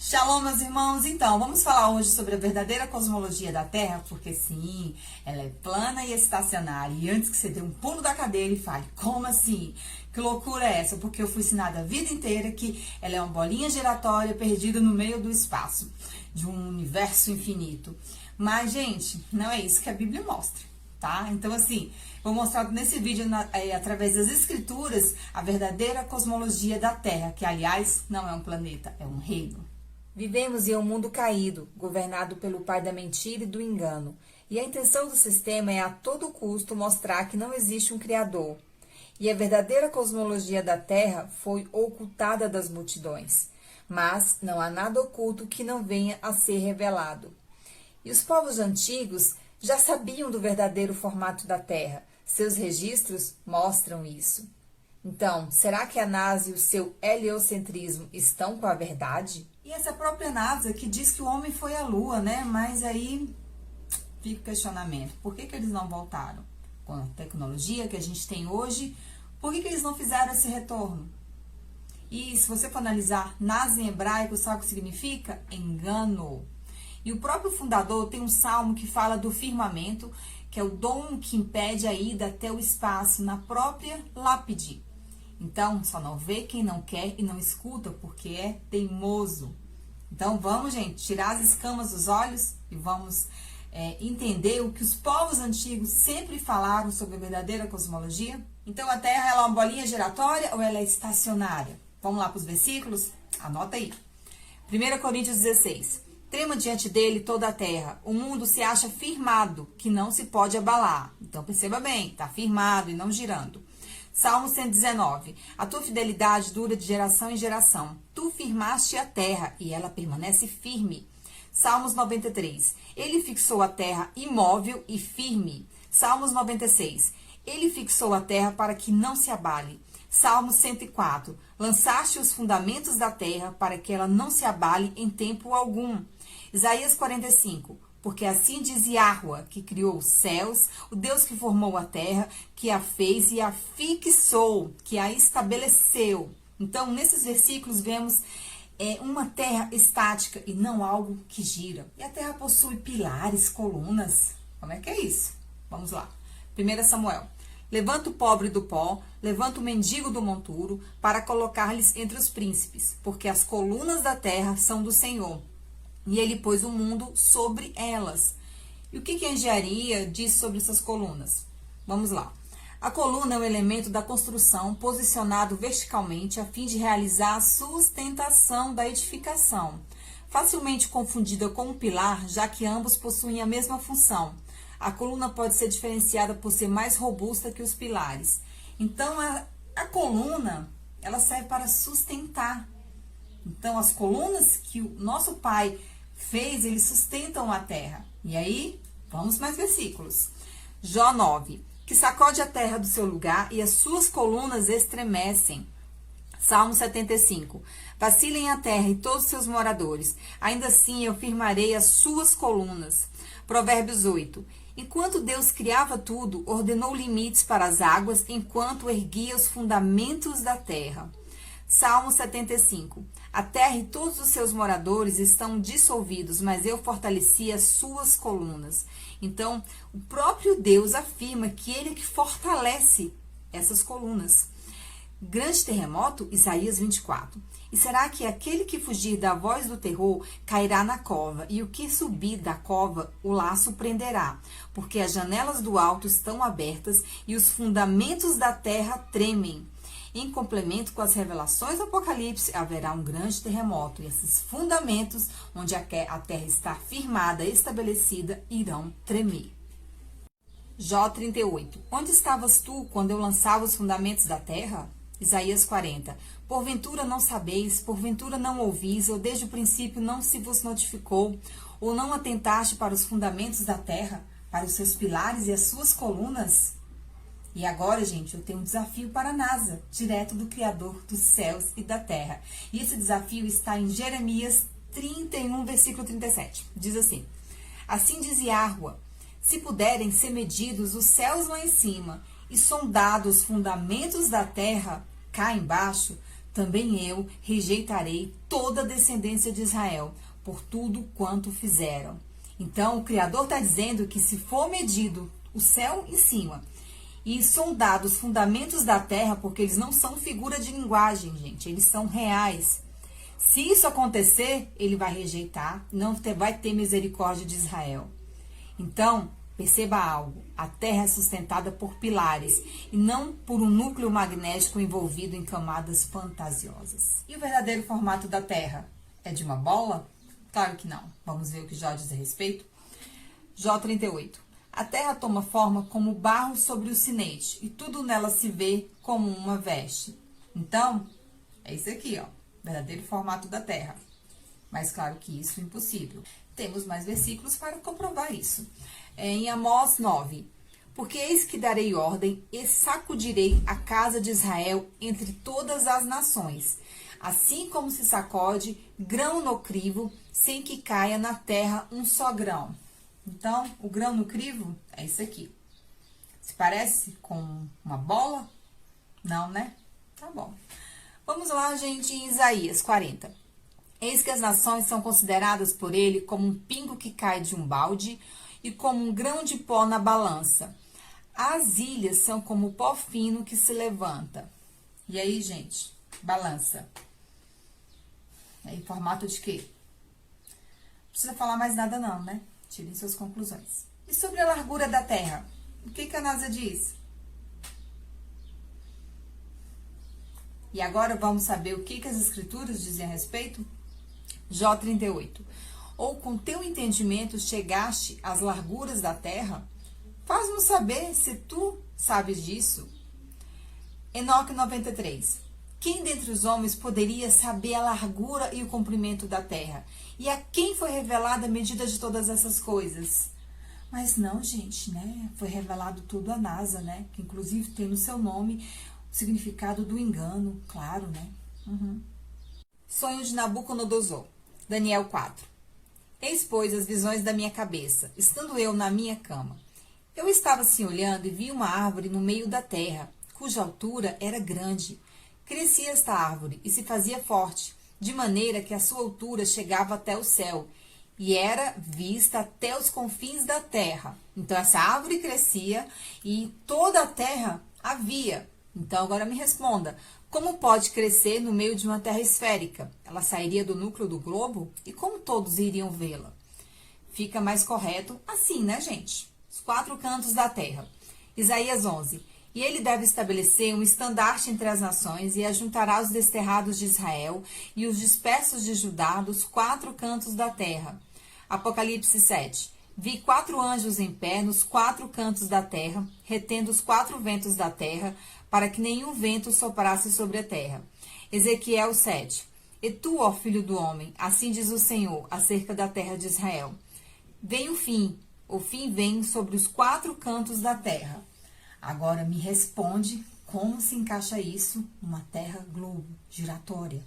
Shalom, meus irmãos. Então, vamos falar hoje sobre a verdadeira cosmologia da Terra, porque sim, ela é plana e estacionária. E antes que você dê um pulo da cadeira e fale, como assim? Que loucura é essa? Porque eu fui ensinada a vida inteira que ela é uma bolinha giratória perdida no meio do espaço, de um universo infinito. Mas, gente, não é isso que a Bíblia mostra, tá? Então, assim, vou mostrar nesse vídeo, através das escrituras, a verdadeira cosmologia da Terra, que, aliás, não é um planeta, é um reino. Vivemos em um mundo caído, governado pelo pai da mentira e do engano. E a intenção do sistema é a todo custo mostrar que não existe um Criador. E a verdadeira cosmologia da Terra foi ocultada das multidões. Mas não há nada oculto que não venha a ser revelado. E os povos antigos já sabiam do verdadeiro formato da Terra. Seus registros mostram isso. Então, será que a NASA e o seu heliocentrismo estão com a verdade? E essa própria NASA que diz que o homem foi à Lua, né? Mas aí fica o questionamento. Por que eles não voltaram? Com a tecnologia que a gente tem hoje, por que eles não fizeram esse retorno? E se você for analisar NASA em hebraico, sabe o que significa? Engano. E o próprio fundador tem um salmo que fala do firmamento, que é o dom que impede a ida até o espaço, na própria lápide. Então, só não vê quem não quer e não escuta, porque é teimoso. Então, vamos, gente, tirar as escamas dos olhos e vamos entender o que os povos antigos sempre falaram sobre a verdadeira cosmologia. Então, a Terra ela é uma bolinha giratória ou ela é estacionária? Vamos lá para os versículos? Anota aí. 1 Coríntios 16. Trema diante dele toda a terra. O mundo se acha firmado, que não se pode abalar. Então, perceba bem, está firmado e não girando. Salmo 119. A tua fidelidade dura de geração em geração. Tu firmaste a terra e ela permanece firme. Salmos 93. Ele fixou a terra imóvel e firme. Salmos 96. Ele fixou a terra para que não se abale. Salmos 104. Lançaste os fundamentos da terra para que ela não se abale em tempo algum. Isaías 45. Porque assim diz Yahweh, que criou os céus, o Deus que formou a terra, que a fez e a fixou, que a estabeleceu. Então, nesses versículos, vemos uma terra estática e não algo que gira. E a terra possui pilares, colunas. Como é que é isso? Vamos lá. 1 Samuel. Levanta o pobre do pó, levanta o mendigo do monturo, para colocar-lhes entre os príncipes, porque as colunas da terra são do Senhor. E ele pôs o mundo sobre elas. E o que a engenharia diz sobre essas colunas? Vamos lá. A coluna é um elemento da construção posicionado verticalmente a fim de realizar a sustentação da edificação. Facilmente confundida com um pilar, já que ambos possuem a mesma função. A coluna pode ser diferenciada por ser mais robusta que os pilares. Então, a coluna, ela serve para sustentar. Então, as colunas que o nosso pai fez, eles sustentam a terra. E aí, vamos mais versículos. Jó 9. Que sacode a terra do seu lugar e as suas colunas estremecem. Salmo 75. Vacilem a terra e todos os seus moradores. Ainda assim eu firmarei as suas colunas. Provérbios 8. Enquanto Deus criava tudo, ordenou limites para as águas, enquanto erguia os fundamentos da terra. Salmo 75. A terra e todos os seus moradores estão dissolvidos, mas eu fortaleci as suas colunas. Então, o próprio Deus afirma que ele é que fortalece essas colunas. Grande terremoto, Isaías 24. E será que aquele que fugir da voz do terror cairá na cova, e o que subir da cova o laço prenderá, porque as janelas do alto estão abertas e os fundamentos da terra tremem. Em complemento com as revelações do Apocalipse, haverá um grande terremoto, e esses fundamentos, onde a terra está firmada, estabelecida, irão tremer. Jó 38. Onde estavas tu quando eu lançava os fundamentos da terra? Isaías 40. Porventura não sabeis, porventura não ouvis, ou desde o princípio não se vos notificou, ou não atentaste para os fundamentos da terra, para os seus pilares e as suas colunas? E agora, gente, eu tenho um desafio para a NASA, direto do Criador dos céus e da terra. E esse desafio está em Jeremias 31, versículo 37. Diz assim: Assim diz Yahweh, se puderem ser medidos os céus lá em cima e sondados os fundamentos da terra cá embaixo, também eu rejeitarei toda a descendência de Israel, por tudo quanto fizeram. Então, o Criador está dizendo que se for medido o céu em cima e sondado os fundamentos da terra, porque eles não são figura de linguagem, gente, eles são reais. Se isso acontecer, ele vai rejeitar, não vai ter misericórdia de Israel. Então, perceba algo, a terra é sustentada por pilares e não por um núcleo magnético envolvido em camadas fantasiosas. E o verdadeiro formato da terra é de uma bola? Claro que não. Vamos ver o que Jó diz a respeito? Jó 38. A terra toma forma como barro sobre o sinete, e tudo nela se vê como uma veste. Então, é isso aqui, ó, verdadeiro formato da terra. Mas claro que isso é impossível. Temos mais versículos para comprovar isso. Em Amós 9. Porque eis que darei ordem e sacudirei a casa de Israel entre todas as nações, assim como se sacode grão no crivo, sem que caia na terra um só grão. Então, o grão no crivo é isso aqui. Se parece com uma bola? Não, né? Tá bom. Vamos lá, gente, em Isaías 40. Eis que as nações são consideradas por ele como um pingo que cai de um balde e como um grão de pó na balança. As ilhas são como o pó fino que se levanta. E aí, gente, balança. É em formato de quê? Não precisa falar mais nada não, né? Tirem suas conclusões. E sobre a largura da terra? O que a NASA diz? E agora vamos saber o que as escrituras dizem a respeito? Jó 38. Ou com teu entendimento chegaste às larguras da terra? Faz-nos saber se tu sabes disso. Enoque 93. Quem dentre os homens poderia saber a largura e o comprimento da terra? E a quem foi revelada a medida de todas essas coisas? Mas não, gente, né? Foi revelado tudo à NASA, né? Que inclusive tem no seu nome o significado do engano, claro, né? Sonho de Nabucodonosor. Daniel 4. Eis, pois, as visões da minha cabeça, estando eu na minha cama. Eu estava assim olhando e vi uma árvore no meio da terra, cuja altura era grande. Crescia esta árvore e se fazia forte, de maneira que a sua altura chegava até o céu, e era vista até os confins da terra. Então, essa árvore crescia e toda a terra havia. Então, agora me responda, como pode crescer no meio de uma terra esférica? Ela sairia do núcleo do globo? E como todos iriam vê-la? Fica mais correto assim, né, gente? Os 4 cantos da terra. Isaías 11. E ele deve estabelecer um estandarte entre as nações e ajuntará os desterrados de Israel e os dispersos de Judá dos 4 cantos da terra. Apocalipse 7. Vi 4 anjos em pé nos 4 cantos da terra, retendo os 4 ventos da terra, para que nenhum vento soprasse sobre a terra. Ezequiel 7. E tu, ó filho do homem, assim diz o Senhor, acerca da terra de Israel. Vem o fim vem sobre os 4 cantos da terra. Agora me responde como se encaixa isso numa terra globo, giratória.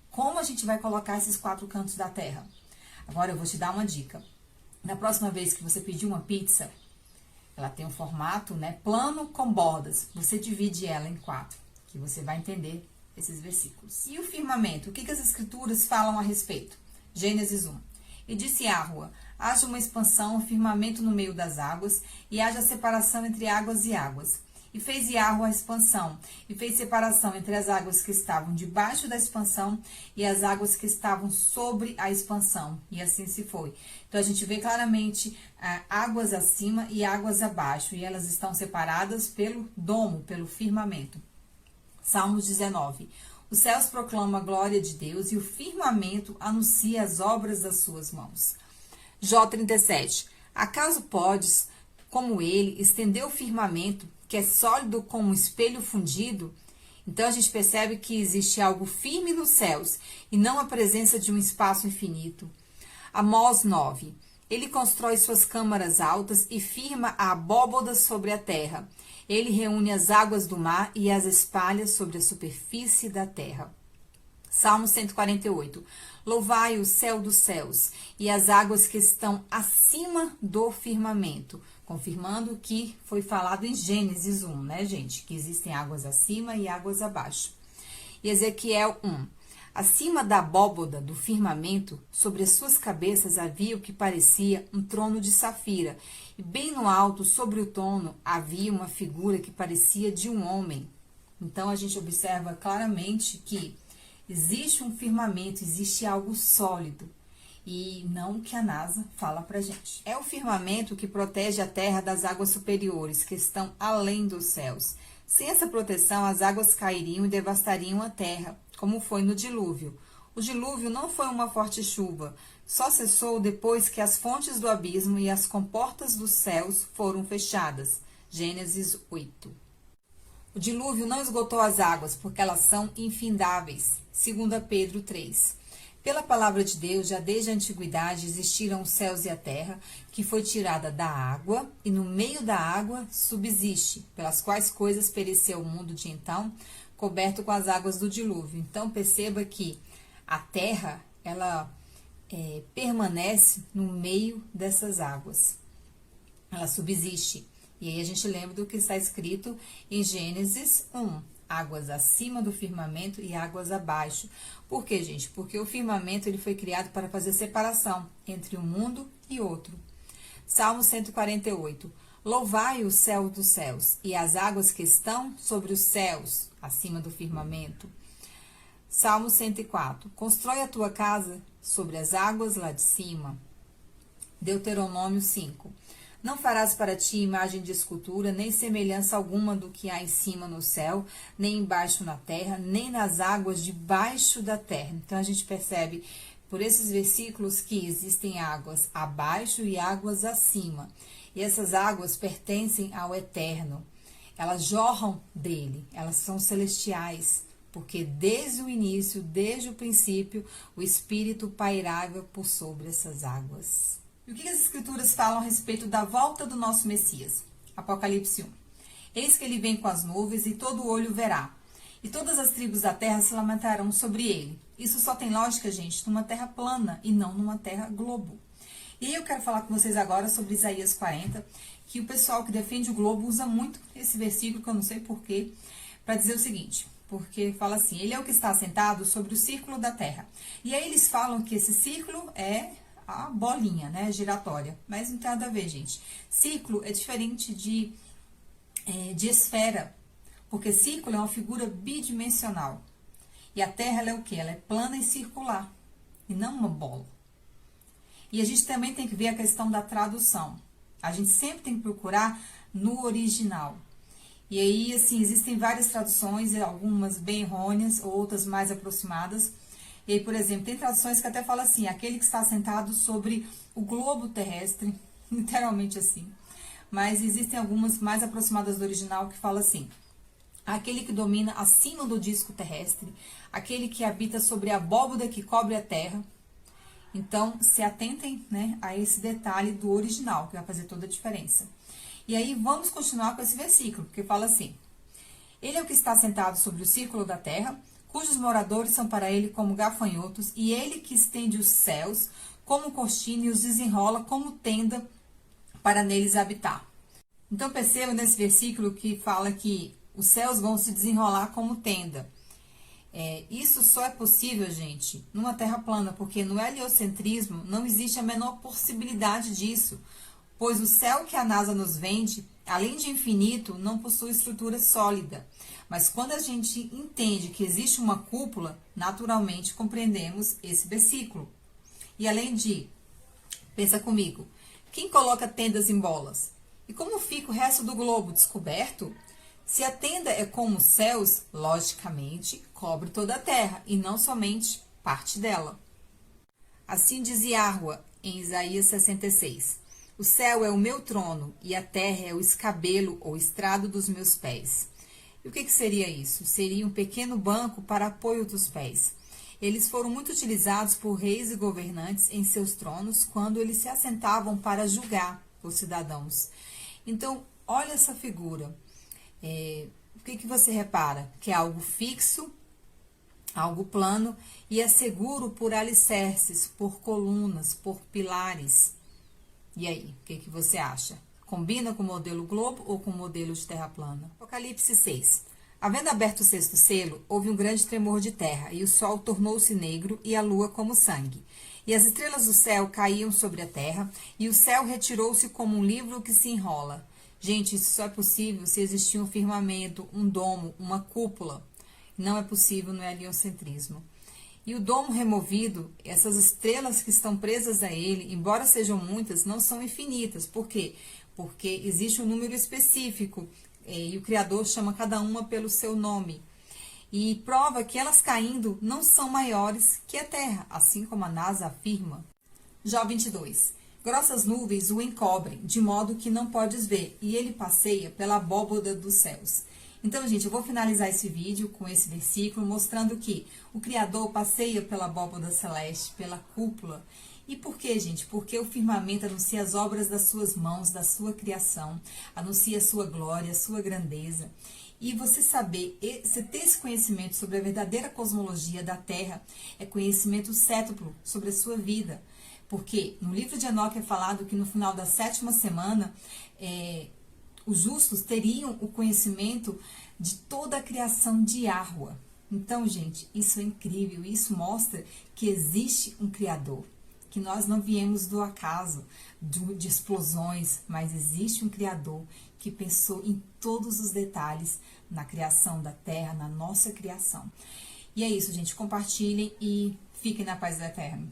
Como a gente vai colocar esses 4 cantos da terra? Agora eu vou te dar uma dica. Na próxima vez que você pedir uma pizza, ela tem um formato, né, plano com bordas. Você divide ela em 4, que você vai entender esses versículos. E o firmamento? O que as escrituras falam a respeito? Gênesis 1. E disse Yahua, haja uma expansão, um firmamento no meio das águas, e haja separação entre águas e águas. E fez Yahua a expansão, e fez separação entre as águas que estavam debaixo da expansão e as águas que estavam sobre a expansão. E assim se foi. Então, a gente vê claramente águas acima e águas abaixo, e elas estão separadas pelo domo, pelo firmamento. Salmos 19. Os céus proclamam a glória de Deus e o firmamento anuncia as obras das suas mãos. Jó 37. Acaso podes, como ele, estender o firmamento, que é sólido como um espelho fundido? Então, a gente percebe que existe algo firme nos céus e não a presença de um espaço infinito. Amós 9. Ele constrói suas câmaras altas e firma a abóboda sobre a terra. Ele reúne as águas do mar e as espalha sobre a superfície da terra. Salmo 148. Louvai o céu dos céus e as águas que estão acima do firmamento. Confirmando que foi falado em Gênesis 1, né, gente? Que existem águas acima e águas abaixo. E Ezequiel 1. Acima da abóboda do firmamento, sobre as suas cabeças havia o que parecia um trono de safira, e bem no alto, sobre o trono, havia uma figura que parecia de um homem. Então, a gente observa claramente que existe um firmamento, existe algo sólido, e não o que a NASA fala pra gente. É o firmamento que protege a terra das águas superiores, que estão além dos céus. Sem essa proteção, as águas cairiam e devastariam a terra, como foi no dilúvio. O dilúvio não foi uma forte chuva, só cessou depois que as fontes do abismo e as comportas dos céus foram fechadas. Gênesis 8. O dilúvio não esgotou as águas, porque elas são infindáveis. 2 Pedro 3. Pela palavra de Deus, já desde a antiguidade existiram os céus e a terra, que foi tirada da água, e no meio da água subsiste, pelas quais coisas pereceu o mundo de então, coberto com as águas do dilúvio. Então, perceba que a terra, ela permanece no meio dessas águas. Ela subsiste. E aí a gente lembra do que está escrito em Gênesis 1. Águas acima do firmamento e águas abaixo. Por quê, gente? Porque o firmamento ele foi criado para fazer separação entre um mundo e outro. Salmo 148. Louvai o céu dos céus e as águas que estão sobre os céus, acima do firmamento. Salmo 104. Constrói a tua casa sobre as águas lá de cima. Deuteronômio 5. Não farás para ti imagem de escultura, nem semelhança alguma do que há em cima no céu, nem embaixo na terra, nem nas águas debaixo da terra. Então, a gente percebe por esses versículos que existem águas abaixo e águas acima. E essas águas pertencem ao Eterno. Elas jorram dele, elas são celestiais, porque desde o início, desde o princípio, o Espírito pairava por sobre essas águas. E o que as Escrituras falam a respeito da volta do nosso Messias? Apocalipse 1. Eis que ele vem com as nuvens e todo olho verá, e todas as tribos da terra se lamentarão sobre ele. Isso só tem lógica, gente, numa terra plana e não numa terra globo. E aí eu quero falar com vocês agora sobre Isaías 40, que o pessoal que defende o globo usa muito esse versículo, que eu não sei porquê, para dizer o seguinte, porque fala assim, ele é o que está assentado sobre o círculo da terra. E aí eles falam que esse círculo é a bolinha, né, giratória, mas não tem nada a ver, gente. Círculo é diferente de esfera, porque círculo é uma figura bidimensional. E a Terra, ela é o quê? Ela é plana e circular, e não uma bola. E a gente também tem que ver a questão da tradução. A gente sempre tem que procurar no original. E aí, assim, existem várias traduções, algumas bem errôneas, outras mais aproximadas. E aí, por exemplo, tem traduções que até falam assim, aquele que está sentado sobre o globo terrestre, literalmente assim. Mas existem algumas mais aproximadas do original que falam assim, aquele que domina acima do disco terrestre, aquele que habita sobre a abóboda que cobre a terra. Então, se atentem, né, a esse detalhe do original, que vai fazer toda a diferença. E aí, vamos continuar com esse versículo, porque fala assim, ele é o que está sentado sobre o círculo da terra, cujos moradores são para ele como gafanhotos, e ele que estende os céus como cortina e os desenrola como tenda para neles habitar. Então, perceba nesse versículo que fala que os céus vão se desenrolar como tenda. Isso só é possível, gente, numa terra plana, porque no heliocentrismo não existe a menor possibilidade disso, pois o céu que a NASA nos vende, além de infinito, não possui estrutura sólida. Mas quando a gente entende que existe uma cúpula, naturalmente compreendemos esse versículo. E além de, pensa comigo, quem coloca tendas em bolas? E como fica o resto do globo descoberto? Se a tenda é como os céus, logicamente, cobre toda a terra, e não somente parte dela. Assim diz Yahweh em Isaías 66. O céu é o meu trono, e a terra é o escabelo ou estrado dos meus pés. E o que seria isso? Seria um pequeno banco para apoio dos pés. Eles foram muito utilizados por reis e governantes em seus tronos quando eles se assentavam para julgar os cidadãos. Então, olha essa figura. O que você repara? Que é algo fixo, algo plano e é seguro por alicerces, por colunas, por pilares. E aí, o que você acha? Combina com o modelo globo ou com o modelo de terra plana? Apocalipse 6. Havendo aberto o sexto selo, houve um grande tremor de terra, e o sol tornou-se negro, e a lua como sangue. E as estrelas do céu caíam sobre a terra, e o céu retirou-se como um livro que se enrola. Gente, isso só é possível se existir um firmamento, um domo, uma cúpula. Não é possível no heliocentrismo. E o domo removido, essas estrelas que estão presas a ele, embora sejam muitas, não são infinitas. Por quê? Porque existe um número específico, e o Criador chama cada uma pelo seu nome. E prova que elas caindo não são maiores que a terra, assim como a NASA afirma. Jó 22. Grossas nuvens o encobrem, de modo que não podes ver, e ele passeia pela abóboda dos céus. Então, gente, eu vou finalizar esse vídeo com esse versículo, mostrando que o Criador passeia pela abóboda celeste, pela cúpula. E por quê, gente? Porque o firmamento anuncia as obras das suas mãos, da sua criação, anuncia a sua glória, a sua grandeza. E você você ter esse conhecimento sobre a verdadeira cosmologia da Terra, é conhecimento cétuplo sobre a sua vida. Porque no livro de Enoque é falado que no final da 7ª semana, os justos teriam o conhecimento de toda a criação de Yahweh. Então, gente, isso é incrível. Isso mostra que existe um Criador. Que nós não viemos do acaso, de explosões, mas existe um Criador que pensou em todos os detalhes na criação da Terra, na nossa criação. E é isso, gente. Compartilhem e fiquem na paz do Eterno.